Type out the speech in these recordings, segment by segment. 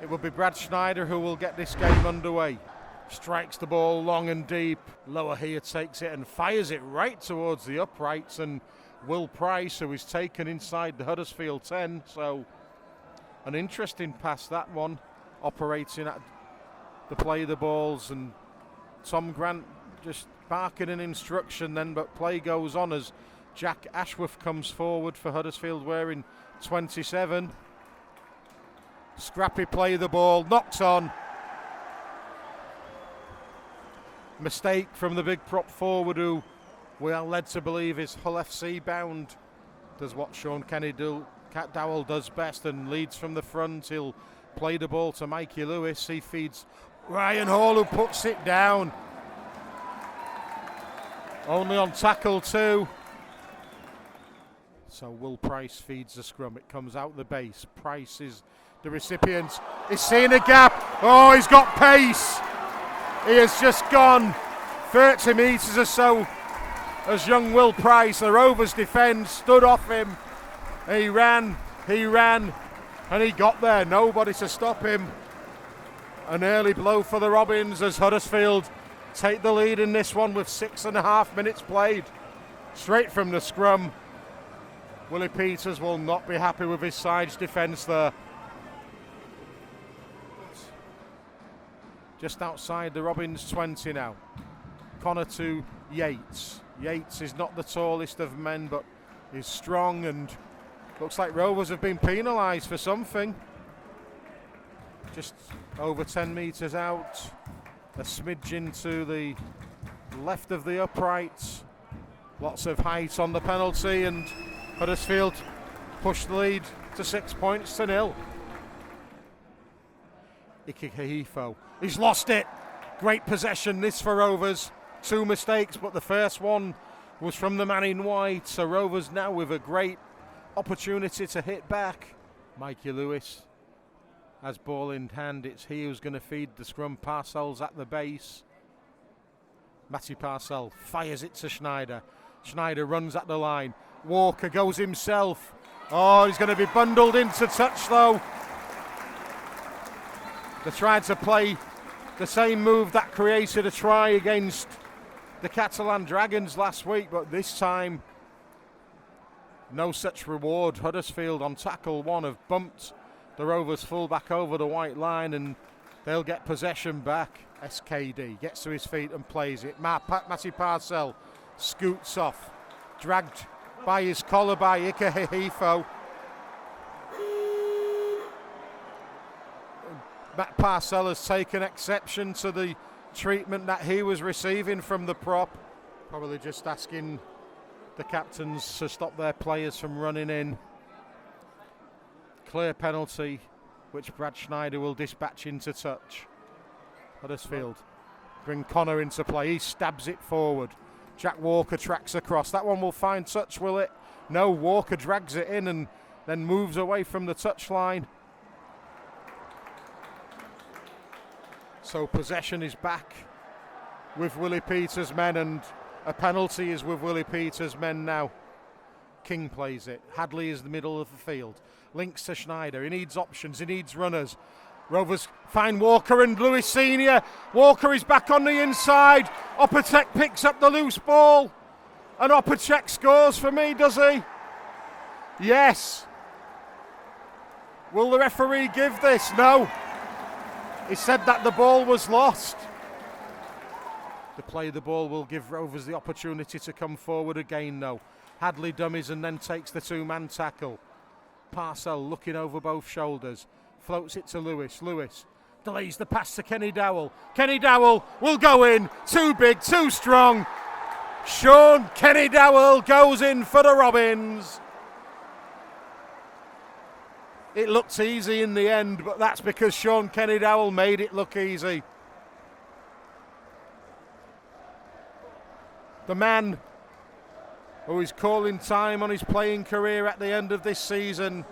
It will be Brad Schneider who will get this game underway. Strikes the ball long and deep. Lower here takes it and fires it right towards the uprights, and Will Price, who is taken inside the Huddersfield 10. So an interesting pass, that one, operating at the play the balls, and Tom Grant just barking an instruction then, but play goes on as Jack Ashworth comes forward for Huddersfield wearing 27. Scrappy play the ball, knocked on. Mistake from the big prop forward, who we are led to believe is Hull FC bound. Does what Sean Kenny-Dowall does best and leads from the front. He'll play the ball to Mikey Lewis. He feeds Ryan Hall, who puts it down. Only on tackle 2. So Will Price feeds the scrum. It comes out the base. Price is the recipient. He's seeing a gap. Oh, he's got pace. He has just gone 30 metres or so as young Will Price, the Rovers defence, stood off him. He ran, and he got there. Nobody to stop him. An early blow for the Robins as Huddersfield take the lead in this one with 6.5 minutes played. Straight from the scrum. Willie Peters will not be happy with his side's defence there. Just outside the Robins 20 now. Connor to Yates. Yates is not the tallest of men, but is strong, and looks like Rovers have been penalised for something. Just over 10 metres out. A smidgen to the left of the uprights. Lots of height on the penalty, and Huddersfield push the lead to 6 points to 0. Ikehefo. He's lost it. Great possession this for Rovers. 2 mistakes, but the first one was from the man in white. So Rovers now with a great opportunity to hit back. Mikey Lewis has ball in hand. It's he who's going to feed the scrum. Parcells at the base. Matty Parcell fires it to Schneider. Schneider runs at the line. Walker goes himself. Oh, he's going to be bundled into touch though. They tried to play the same move that created a try against the Catalan Dragons last week, but this time no such reward. Huddersfield on tackle 1 have bumped the Rovers fullback over the white line, and they'll get possession back. SKD gets to his feet and plays it. Matty Parcell scoots off, dragged by his collar by Ikehefo. Matt Parcell has taken exception to the treatment that he was receiving from the prop. Probably just asking the captains to stop their players from running in. Clear penalty, which Brad Schneider will dispatch into touch. Huddersfield bring Connor into play. He stabs it forward. Jack Walker tracks across. That one will find touch, will it? No, Walker drags it in and then moves away from the touchline. So possession is back with Willie Peters' men, and a penalty is with Willie Peters' men now. King plays it. Hadley is the middle of the field. Links to Schneider. He needs options. He needs runners. Rovers find Walker and Lewis Senior. Walker is back on the inside. Opacek picks up the loose ball. And Opacek scores for me, does he? Yes. Will the referee give this? No. He said that the ball was lost. The play the ball will give Rovers the opportunity to come forward again though. Hadley dummies and then takes the 2-man tackle. Parcell looking over both shoulders. Floats it to Lewis. Lewis delays the pass to Kenny-Dowall. Kenny-Dowall will go in. Too big, too strong. Sean Kenny-Dowall goes in for the Robins. It looked easy in the end, but that's because Sean Kenny-Dowall made it look easy. The man who is calling time on his playing career at the end of this season.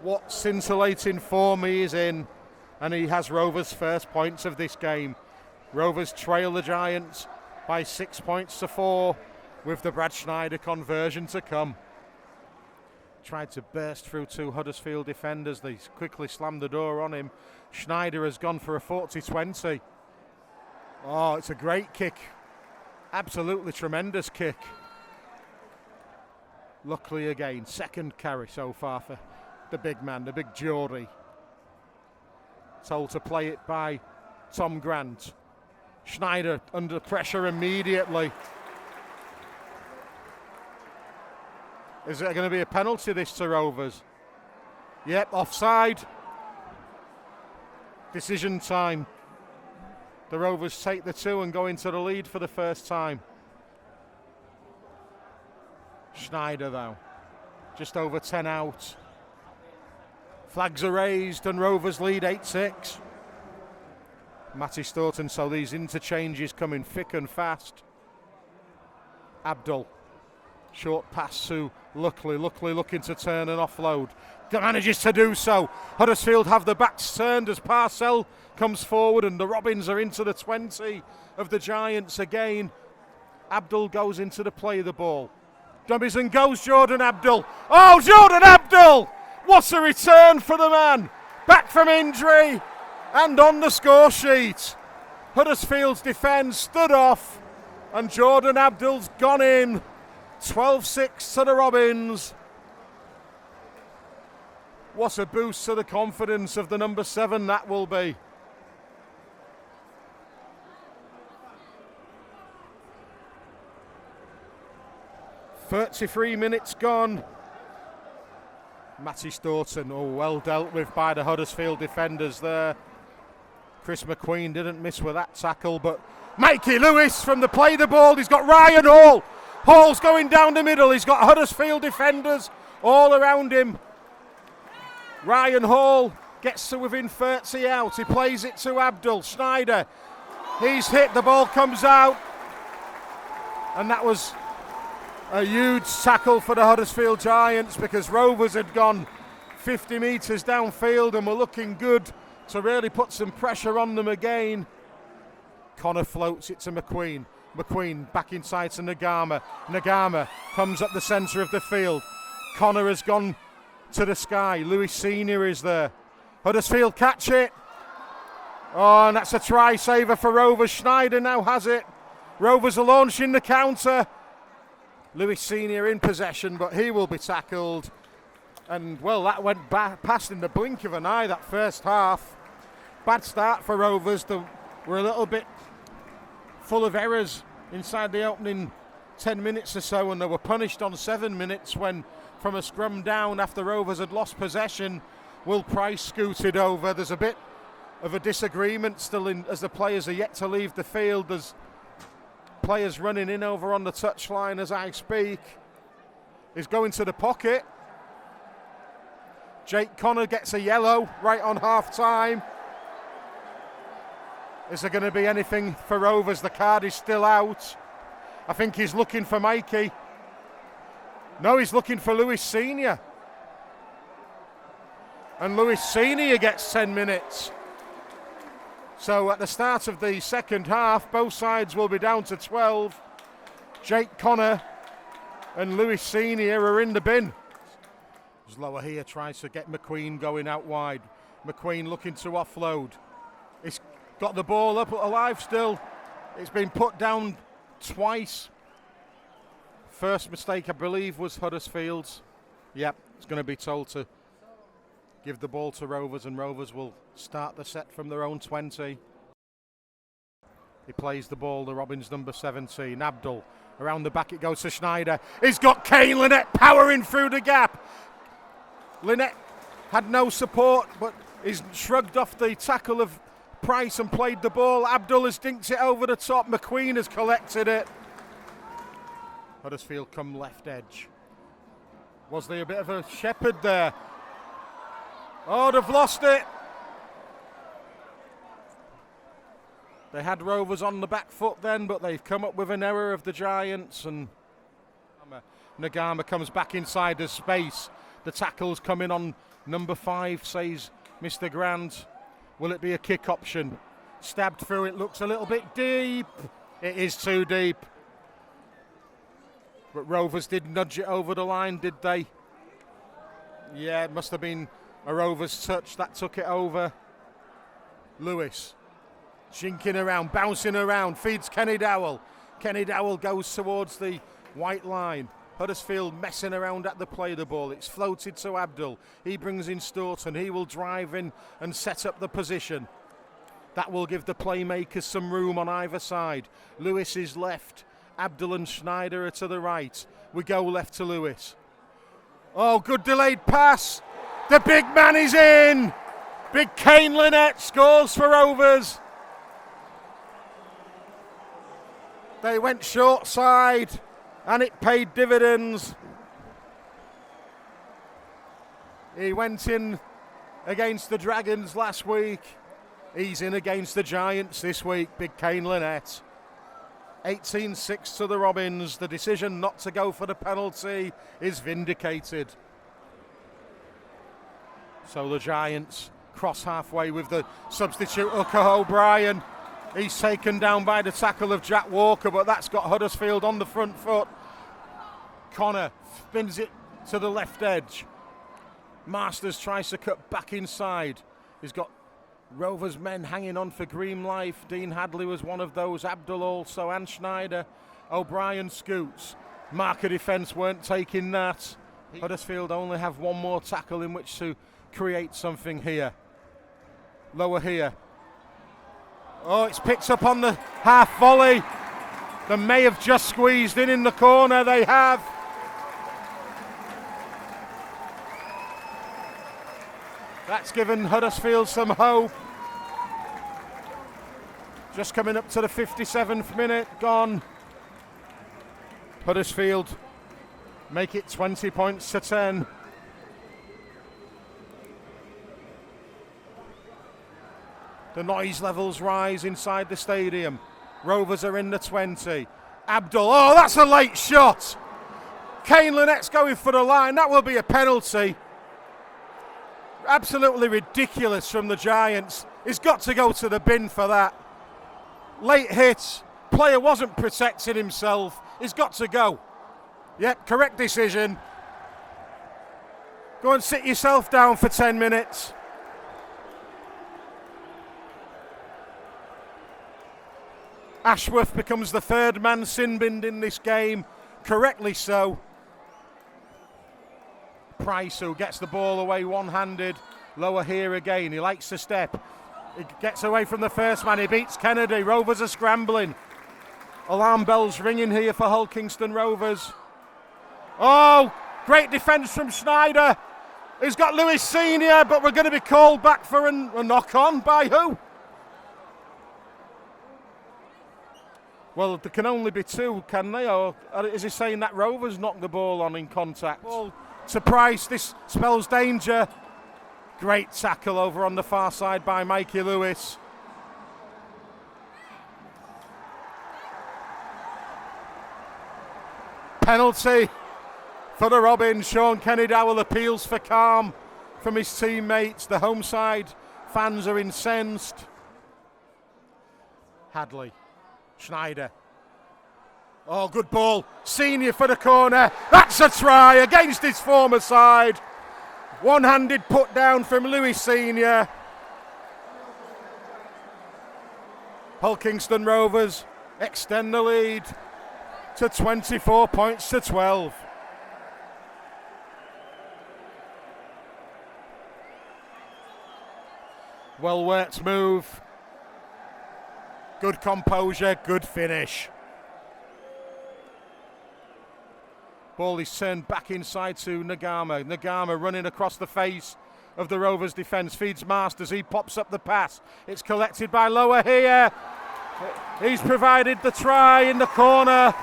What scintillating form he is in, and he has Rovers' first points of this game. Rovers trail the Giants by 6 points to 4 with the Brad Schneider conversion to come. tried to burst through two Huddersfield defenders. They quickly slammed the door on him. Schneider has gone for a 40-20. Oh, it's a great kick. Absolutely tremendous kick. Luckily again, second carry so far for the big man, the big Geordie. Told to play it by Tom Grant. Schneider under pressure immediately. Is it going to be a penalty this to Rovers? Yep, offside. Decision time. The Rovers take the 2 and go into the lead for the first time. Schneider though, just over 10 out. Flags are raised and Rovers lead 8-6. Matty Staunton, so these interchanges coming thick and fast. Abdul, short pass to Luckley looking to turn and offload. Manages to do so. Huddersfield have the backs turned as Parcell comes forward and the Robins are into the 20 of the Giants again. Abdul goes into the play of the ball. Dummies and goes Jordan Abdul. Oh, Jordan Abdul! What a return for the man. Back from injury and on the score sheet. Huddersfield's defence stood off and Jordan Abdul's gone in. 12-6 to the Robins. What a boost to the confidence of the number 7 that will be. "33 minutes gone." Matty Staunton, oh, well dealt with by the Huddersfield defenders there. Chris McQueen didn't miss with that tackle, but Mikey Lewis from the play the ball. He's got Ryan Hall. Hall's going down the middle. He's got Huddersfield defenders all around him. Ryan Hall gets to within 30 out. He plays it to Abdul. Schneider, he's hit. The ball comes out. And that was a huge tackle for the Huddersfield Giants because Rovers had gone 50 metres downfield and were looking good to really put some pressure on them again. Connor floats it to McQueen. McQueen back inside to Nagama. Nagama comes up the centre of the field. Connor has gone to the sky. Lewis Senior is there. Huddersfield catch it. Oh, and that's a try saver for Rovers. Schneider now has it. Rovers are launching the counter. Lewis Senior in possession, but he will be tackled. And, well, that went past in the blink of an eye, that first half. Bad start for Rovers. They were a little bit full of errors inside the opening 10 minutes or so, and they were punished on 7 minutes when, from a scrum down after Rovers had lost possession, Will Price scooted over. There's a bit of a disagreement still as the players are yet to leave the field. There's players running in over on the touchline as I speak. He's going to the pocket. Jake Connor gets a yellow right on half time. Is there going to be anything for Rovers? The card is still out. I think he's looking for Mikey. No, he's looking for Lewis Senior. And Lewis Senior gets 10 minutes. So at the start of the second half, both sides will be down to 12. Jake Connor and Lewis Senior are in the bin. Lower here tries to get McQueen going out wide. McQueen looking to offload. He's got the ball up alive still. It's been put down twice. First mistake, I believe, was Huddersfield's. Yep, it's going to be told to give the ball to Rovers, and Rovers will start the set from their own 20. He plays the ball, the Robins number 17. Abdul, around the back it goes to Schneider. He's got Kane Lynett powering through the gap. Lynett had no support, but he's shrugged off the tackle of Price and played the ball. Abdul has dinked it over the top. McQueen has collected it. Huddersfield come left edge. Was there a bit of a shepherd there? Oh, they've lost it. They had Rovers on the back foot then, but they've come up with an error of the Giants, and Nagama comes back inside the space. The tackle's coming on number 5, says Mr. Grant. Will it be a kick option? Stabbed through, it looks a little bit deep. It is too deep. But Rovers did nudge it over the line, did they? Yeah, it must have been a Rovers touch that took it over. Lewis jinking around, bouncing around, feeds Kenny-Dowall. Kenny-Dowall goes towards the white line. Huddersfield messing around at the play the ball. It's floated to Abdul. He brings in Staunton. He will drive in and set up the position. That will give the playmakers some room on either side. Lewis is left. Abdul and Schneider are to the right. We go left to Lewis. Oh, good delayed pass. The big man is in. Big Kane Lynett scores for Rovers. They went short side and it paid dividends. He went in against the Dragons last week. He's in against the Giants this week, big Kane Lynett. 18-6 to the Robins. The decision not to go for the penalty is vindicated. So the Giants cross halfway with the substitute Uka O'Brien. He's taken down by the tackle of Jack Walker, but that's got Huddersfield on the front foot. Connor spins it to the left edge. Masters tries to cut back inside. He's got Rovers men hanging on for green life. Dean Hadley was one of those. Abdul also, and Schneider. O'Brien scoots. Marker defence weren't taking that. Huddersfield only have one more tackle in which to create something here. Lower here. Oh, it's picked up on the half volley. They may have just squeezed in the corner. They have. That's given Huddersfield some hope. Just coming up to the 57th minute, gone. Huddersfield make it 20 points to 10. The noise levels rise inside the stadium. Rovers are in the 20. Abdul, oh, that's a late shot. Kane Lynett's going for the line. That will be a penalty. Absolutely ridiculous from the Giants. He's got to go to the bin for that. Late hit. Player wasn't protecting himself. He's got to go. Yep, correct decision. Go and sit yourself down for 10 minutes. Ashworth becomes the third man sin-binned in this game. Correctly so. Price, who gets the ball away one-handed. Lower here again. He likes to step. He gets away from the first man. He beats Kennedy. Rovers are scrambling. Alarm bells ringing here for Hull Kingston Rovers. Oh, great defence from Schneider. He's got Lewis Senior, but we're going to be called back for a knock-on by who? Well, there can only be two, can they? Or is he saying that Rovers knocked the ball on in contact? Ball to Price. This spells danger. Great tackle over on the far side by Mikey Lewis. Penalty for the Robins. Sean Kenny-Dowall appeals for calm from his teammates. The home side fans are incensed. Hadley. Schneider. Oh, good ball. Senior for the corner. That's a try against his former side. One-handed put down from Lewis Senior. Hull Kingston Rovers extend the lead to 24 points to 12. Well worked move. Good composure, good finish. Ball is turned back inside to Nagama. Nagama running across the face of the Rovers defence. Feeds Masters, he pops up the pass. It's collected by Lower here. He's provided the try in the corner.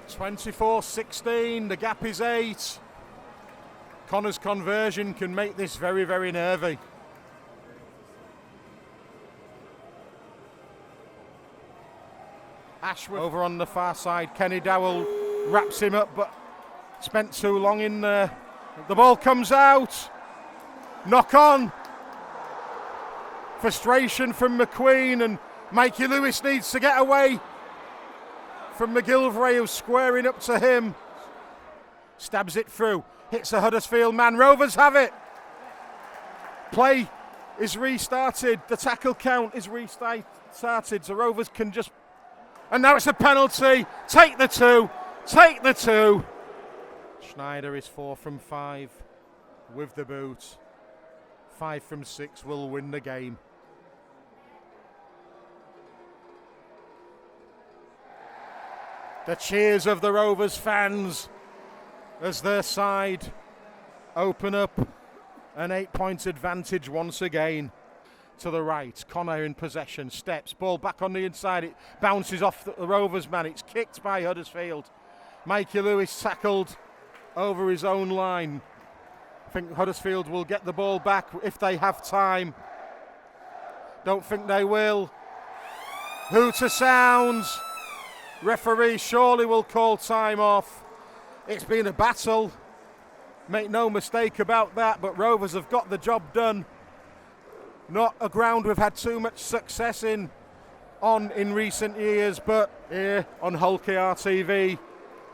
(24-16), the gap is 8. Connor's conversion can make this very, very nervy. Ashworth over on the far side. Kenny-Dowall wraps him up, but spent too long in there. The ball comes out. Knock on Frustration from McQueen, and Mikey Lewis needs to get away from McGilvray, who's squaring up to him. Stabs it through, hits a Huddersfield man. Rovers have it. Play is restarted. The tackle count is restarted. So Rovers can just... And now it's a penalty. Take the two. Take the two. Schneider is 4 from 5 with the boot. 5 from 6 will win the game. The cheers of the Rovers fans as their side open up an 8-point advantage once again. To the right, Connor in possession, steps, ball back on the inside, it bounces off the Rovers man, it's kicked by Huddersfield. Mikey Lewis tackled over his own line. I think Huddersfield will get the ball back if they have time. Don't think they will. Hooter sounds. Referee surely will call time off. It's been a battle. Make no mistake about that, but Rovers have got the job done. Not a ground we've had too much success in recent years, but here on Hull KR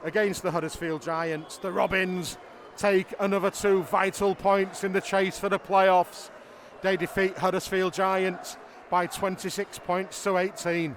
against the Huddersfield Giants, the Robins take another 2 vital points in the chase for the playoffs. They defeat Huddersfield Giants by 26 points to 18.